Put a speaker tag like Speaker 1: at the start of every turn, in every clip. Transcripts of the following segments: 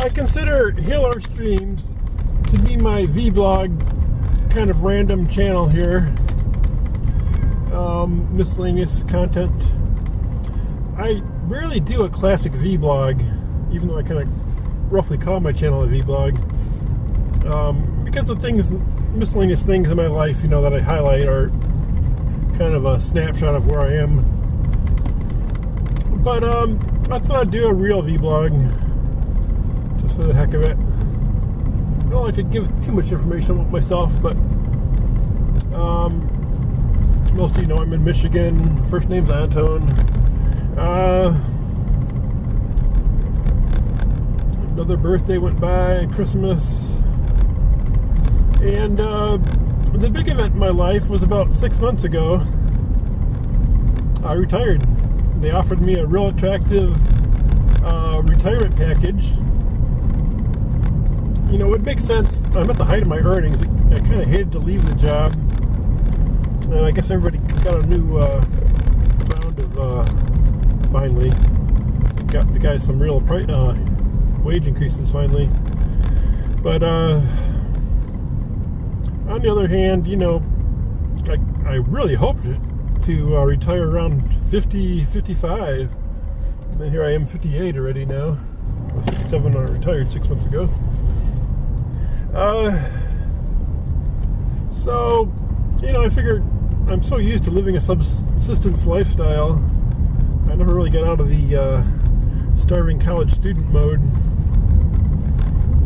Speaker 1: I consider Hill or Streams to be my Vblog kind of random channel here. Miscellaneous content. I rarely do a classic Vblog, even though I kind of roughly call my channel a Vblog, because the things, miscellaneous things in my life, you know, that I highlight are kind of a snapshot of where I am. But I thought I'd do a real Vblog, just for the heck of it. I don't like to give too much information about myself, but most of you know I'm in Michigan. First name's Anton. Another birthday went by, Christmas, and the big event in my life was about 6 months ago. I retired. They offered me a real attractive retirement package. You know, it makes sense. I'm at the height of my earnings. I kind of hated to leave the job, and I guess everybody got a new round of finally. Got the guys some real wage increases finally. But on the other hand, you know, I really hoped to retire around 50, 55. And then here I am, 58 already now. 57 when I retired 6 months ago. So, you know, I figured I'm so used to living a subsistence lifestyle, I never really got out of the starving college student mode.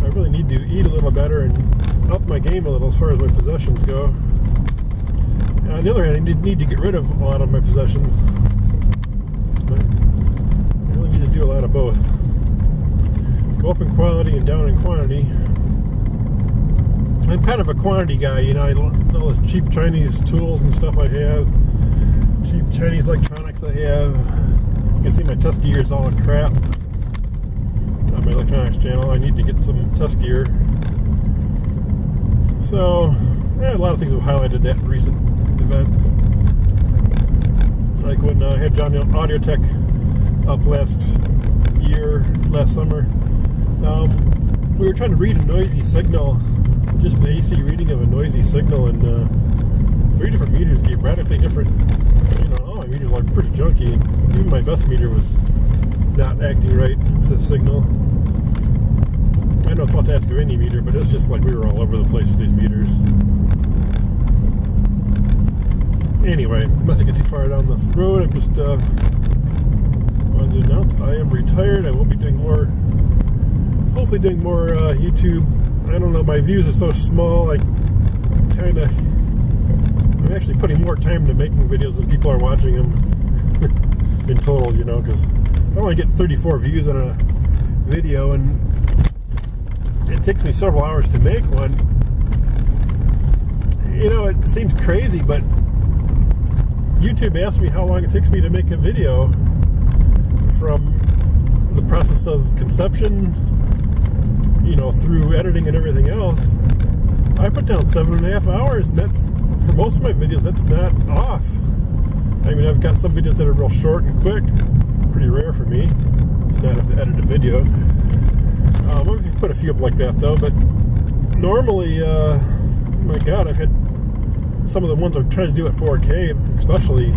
Speaker 1: I really need to eat a little better and up my game a little as far as my possessions go. And on the other hand, I need to get rid of a lot of my possessions. But I really need to do a lot of both. Go up in quality and down in quantity. I'm kind of a quantity guy, you know. I love those cheap Chinese tools and stuff I have. Cheap Chinese electronics I have. You can see my test gear is all in crap. On my electronics channel, I need to get some test gear. So, yeah, a lot of things have highlighted that in recent events. Like when I had John Audio Tech up last summer. We were trying to read a noisy signal, just an AC reading of a noisy signal, and 3 different meters gave radically different, you know, all my meters were pretty junky. Even my best meter was not acting right with the signal. I know it's not to ask of any meter, but it's just like we were all over the place with these meters. Anyway, I'm not to get too far down the road. I'm just wanted to announce I am retired. I will be doing more, hopefully doing more YouTube. I don't know, my views are so small, I'm actually putting more time into making videos than people are watching them in total, you know, because I only get 34 views on a video, and it takes me several hours to make one. You know, it seems crazy, but YouTube asked me how long it takes me to make a video, from the process of conception, you know, through editing and everything else. I put down 7.5 hours, and that's, for most of my videos, that's not off. I mean, I've got some videos that are real short and quick, pretty rare for me. It's not have to edit a video. I've put a few up like that though, but normally, oh my god, I've had some of the ones I've tried to do at 4K, especially,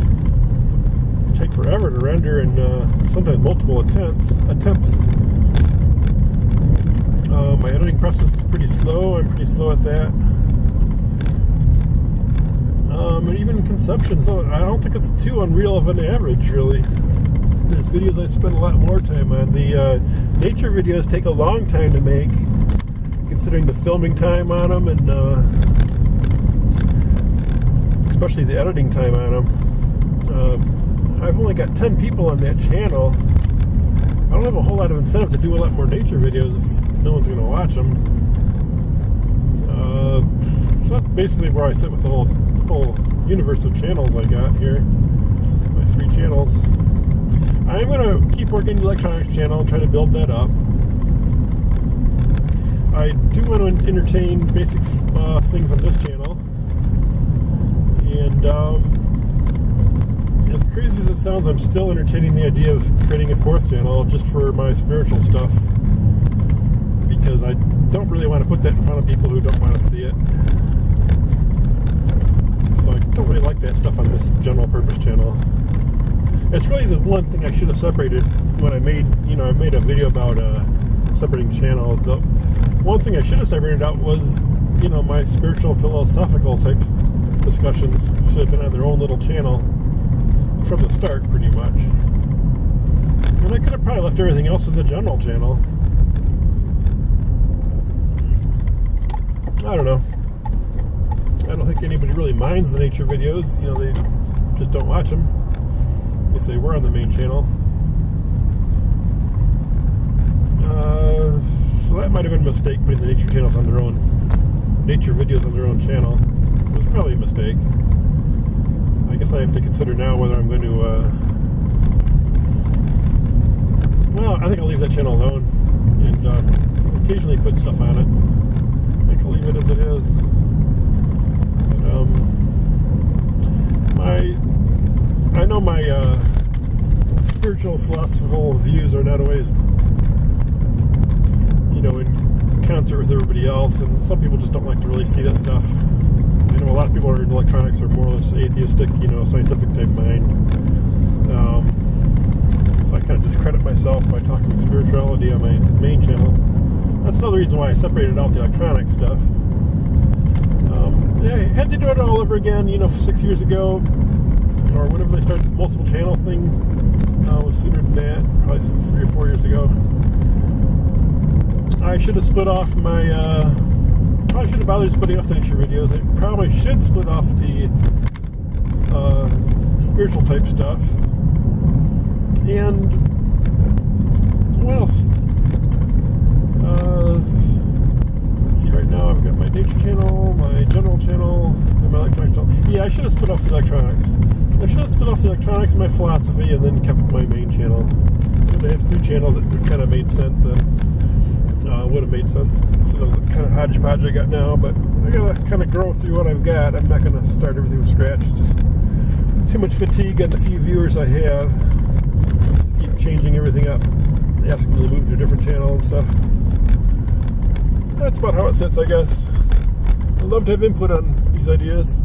Speaker 1: take forever to render, and sometimes multiple attempts. My editing process is pretty slow. I'm pretty slow at that. And even conception, so I don't think it's too unreal of an average, really. There's videos I spend a lot more time on. The nature videos take a long time to make, considering the filming time on them, and especially the editing time on them. I've only got 10 people on that channel. I don't have a whole lot of incentive to do a lot more nature videos if no one's going to watch them. So that's basically where I sit with the whole universe of channels I got here. My 3 channels. I'm going to keep working the electronics channel and try to build that up. I do want to entertain basic things on this channel. And as crazy as it sounds, I'm still entertaining the idea of creating a 4th channel just for my spiritual stuff. because I don't really want to put that in front of people who don't want to see it. So I don't really like that stuff on this general purpose channel. It's really the one thing I should have separated when I made, I made a video about separating channels. The one thing I should have separated out was, my spiritual philosophical type discussions should have been on their own little channel from the start, pretty much. And I could have probably left everything else as a general channel. I don't know. I don't think anybody really minds the nature videos. They just don't watch them if they were on the main channel. So that might have been a mistake, putting the nature channels on their own, nature videos on their own channel. It was probably a mistake. I guess I have to consider now whether I'm going to, well, I think I'll leave that channel alone and occasionally put stuff on it. I think I'll leave it as it is. But, I know my spiritual philosophical views are not always, in concert with everybody else, and some people just don't like to really see that stuff. I know a lot of people in electronics are more or less atheistic, scientific type mind. So I kind of discredit myself by talking spirituality on my main channel. That's another reason why I separated out the electronic stuff. Yeah, I had to do it all over again, 6 years ago, or whenever they started the multiple channel thing. Was sooner than that, probably 3 or 4 years ago. I should have split off my, probably shouldn't have bothered splitting off the nature videos. I probably should split off the spiritual type stuff. And what else? Let's see, right now I've got my nature channel, my general channel, and my electronics channel. Yeah, I should have split off the electronics. I should have split off the electronics and my philosophy and then kept my main channel. So I have 3 channels that kind of made sense then. Would have made sense instead of the kind of hodgepodge I got now, but I gotta kind of grow through what I've got. I'm not gonna start everything from scratch. It's just too much fatigue on the few viewers I have. Keep changing everything up, asking them to move to a different channel and stuff. That's about how it sits, I guess. I'd love to have input on these ideas.